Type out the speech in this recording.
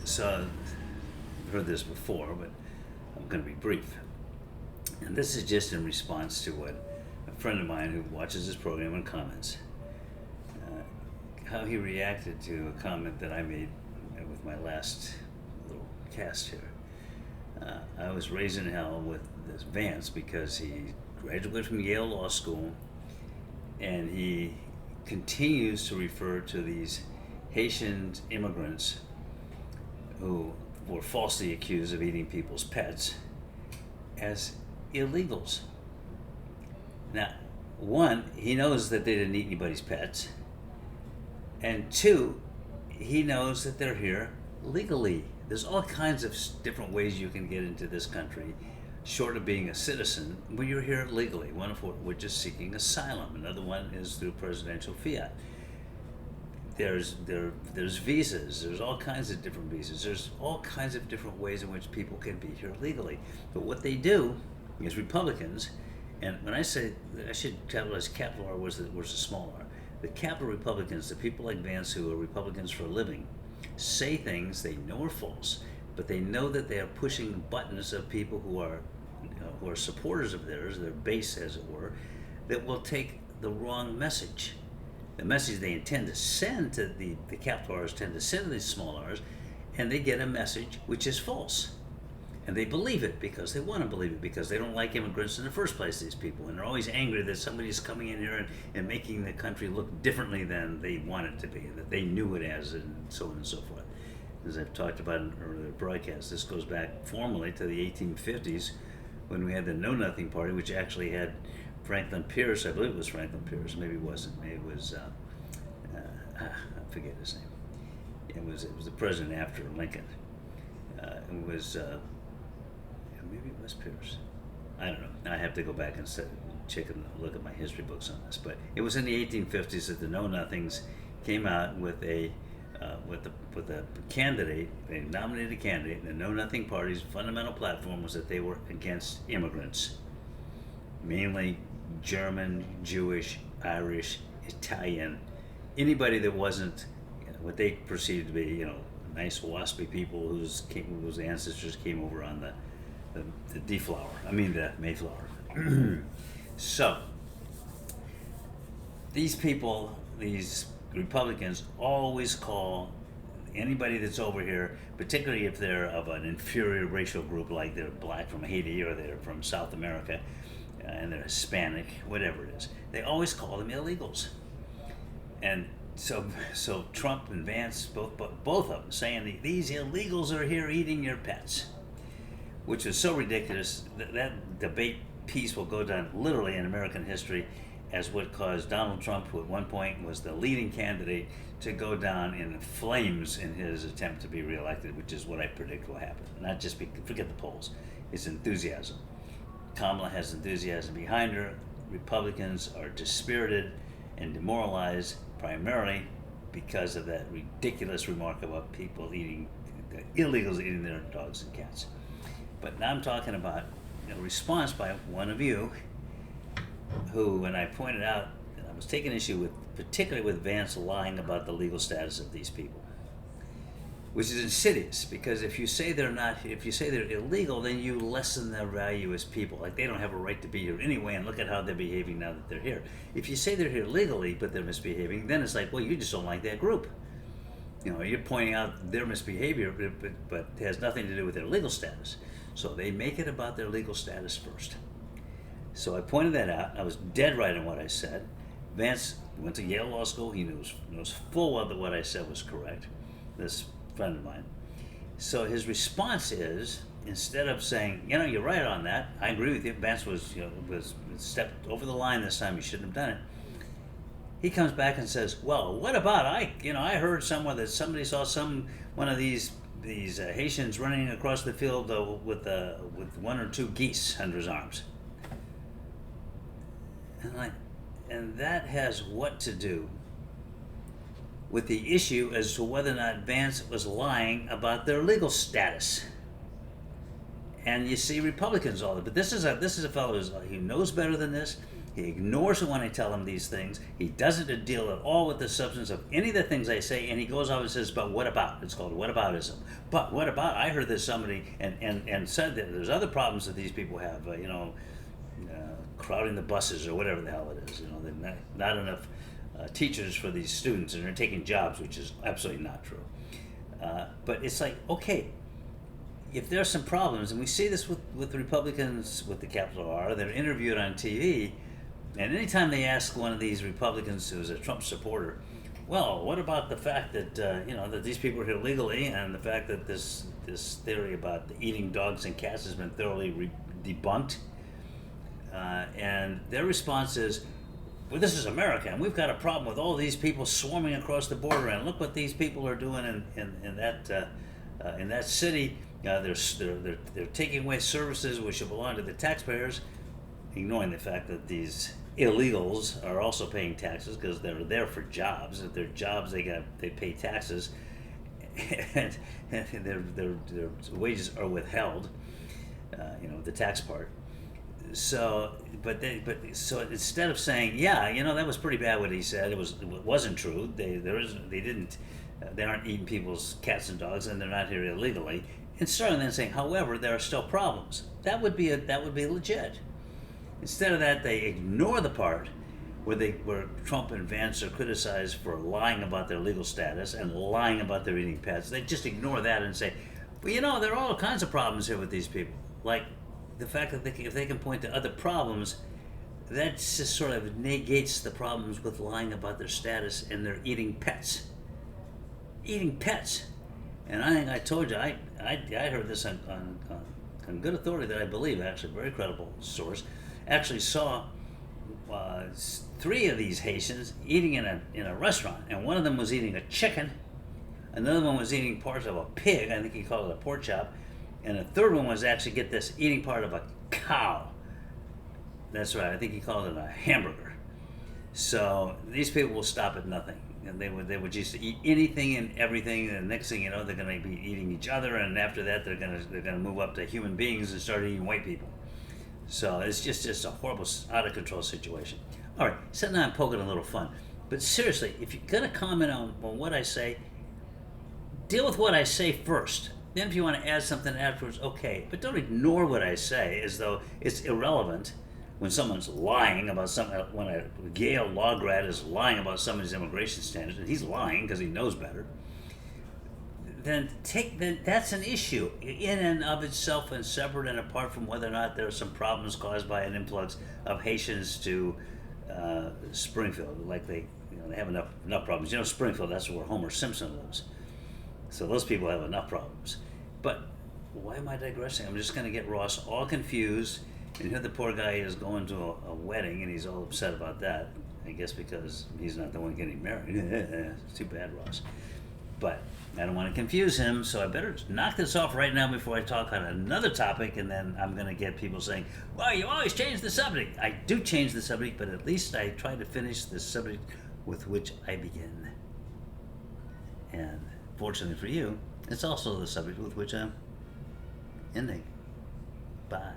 So, I've heard this before, but I'm going to be brief. And this is just in response to what a friend of mine who watches this program and comments, how he reacted to a comment that I made with my last little cast here. I was raised in hell with this Vance because he graduated from Yale Law School, and he continues to refer to these Haitian immigrants who were falsely accused of eating people's pets as illegals. Now, one, he knows that they didn't eat anybody's pets, and two, he knows that they're here legally. There's all kinds of different ways you can get into this country, short of being a citizen, but you're here legally. One of which is seeking asylum. Another one is through presidential fiat. There's visas. There's all kinds of different visas. There's all kinds of different ways in which people can be here legally. But what they do is Republicans, and when I say, I should capitalize capital R versus the small r. The capital Republicans, the people like Vance who are Republicans for a living, say things they know are false, but they know that they are pushing buttons of people who are supporters of theirs, their base as it were, that will take the wrong message. The message they intend to send to the capital R's tend to send to these small r's, and they get a message which is false. And they believe it because they want to believe it, because they don't like immigrants in the first place, these people. And they're always angry that somebody's coming in here and making the country look differently than they want it to be, and that they knew it as, and so on and so forth. As I've talked about in earlier broadcasts, this goes back formally to the 1850s when we had the Know Nothing Party, which actually had Franklin Pierce, I believe it was Franklin Pierce, maybe it wasn't, maybe it was, I forget his name. It was the president after Lincoln. It was, maybe it was Pierce. I don't know. I have to go back and check and look at my history books on this. But it was in the 1850s that the Know Nothings came out with a candidate. They nominated a candidate. The Know Nothing Party's fundamental platform was that they were against immigrants, mainly German, Jewish, Irish, Italian, anybody that wasn't what they perceived to be, nice waspy people whose ancestors came over on the Mayflower. So these people, these Republicans, always call anybody that's over here, particularly if they're of an inferior racial group, like they're black from Haiti or they're from South America and they're Hispanic, whatever it is, they always call them illegals. And so Trump and Vance, both of them, saying these illegals are here eating your pets, which is so ridiculous that debate piece will go down literally in American history as what caused Donald Trump, who at one point was the leading candidate, to go down in flames in his attempt to be reelected, which is what I predict will happen. Not just forget the polls, it's enthusiasm. Kamala has enthusiasm behind her. Republicans are dispirited and demoralized primarily because of that ridiculous remark about people illegals eating their dogs and cats. But now I'm talking about a response by one of you who, when I pointed out that I was taking issue with, particularly with Vance lying about the legal status of these people, which is insidious, because if you say they're illegal, then you lessen their value as people. Like, they don't have a right to be here anyway, and look at how they're behaving now that they're here. If you say they're here legally but they're misbehaving, then it's like, well, you just don't like that group. You're pointing out their misbehavior, but it has nothing to do with their legal status. So they make it about their legal status first. So I pointed that out. I was dead right in what I said. Vance went to Yale Law School. He knows full well that what I said was correct. This friend of mine. So his response is, instead of saying, you're right on that, I agree with you, Vance was stepped over the line this time, he shouldn't have done it. He comes back and says, well, what about I heard somewhere that somebody saw one of these Haitians running across the field with one or two geese under his arms. And that has what to do with the issue as to whether or not Vance was lying about their legal status. And you see Republicans all that, but this is a fellow who knows better than this. He ignores it when I tell him these things. He doesn't deal at all with the substance of any of the things I say, and he goes off and says, but what about? It's called whataboutism. But what about? I heard there's somebody, and said that there's other problems that these people have, crowding the buses or whatever the hell it is. There's not enough teachers for these students, and they're taking jobs, which is absolutely not true. But it's like, okay, if there are some problems, and we see this with Republicans with the capital R, they're interviewed on TV, and anytime they ask one of these Republicans who's a Trump supporter, well, what about the fact that that these people are here legally, and the fact that this theory about eating dogs and cats has been thoroughly debunked, and their response is, well, this is America, and we've got a problem with all these people swarming across the border, and look what these people are doing in that city. They're taking away services which should belong to the taxpayers, ignoring the fact that these illegals are also paying taxes because they're there for jobs. If they're jobs, they pay taxes, and their wages are withheld. The tax part. So, but instead of saying, that was pretty bad what he said, it wasn't true. They aren't eating people's cats and dogs, and they're not here illegally. Instead of then saying, however, there are still problems. That would be legit. Instead of that, they ignore the part where Trump and Vance are criticized for lying about their legal status and lying about their eating pets. They just ignore that and say, well, there are all kinds of problems here with these people. Like the fact that if they can point to other problems, that just sort of negates the problems with lying about their status and their eating pets. Eating pets. And I think I told you, I heard this on good authority that I believe, actually, a very credible source, actually saw 3 of these Haitians eating in a restaurant, and one of them was eating a chicken, another one was eating parts of a pig, I think he called it a pork chop, and a third one was actually, get this, eating part of a cow. That's right, I think he called it a hamburger. So these people will stop at nothing. And they would just eat anything and everything, and the next thing you know, they're going to be eating each other, and after that, they're going to move up to human beings and start eating white people. So it's just a horrible, out of control situation. All right, so now I'm poking a little fun, but seriously, if you're going to comment on what I say, deal with what I say first. Then if you want to add something afterwards, okay, but don't ignore what I say as though it's irrelevant. When someone's lying about when a Yale law grad is lying about somebody's immigration standards, and he's lying because he knows better, then that's an issue in and of itself, and separate and apart from whether or not there are some problems caused by an influx of Haitians to Springfield. Like they have enough problems. Springfield, that's where Homer Simpson lives. So those people have enough problems. But why am I digressing? I'm just going to get Ross all confused. And here the poor guy is going to a wedding, and he's all upset about that. I guess because he's not the one getting married. It's too bad, Ross. But I don't want to confuse him, so I better knock this off right now before I talk on another topic, and then I'm going to get people saying, well, you always change the subject. I do change the subject, but at least I try to finish the subject with which I begin. And fortunately for you, it's also the subject with which I'm ending. Bye.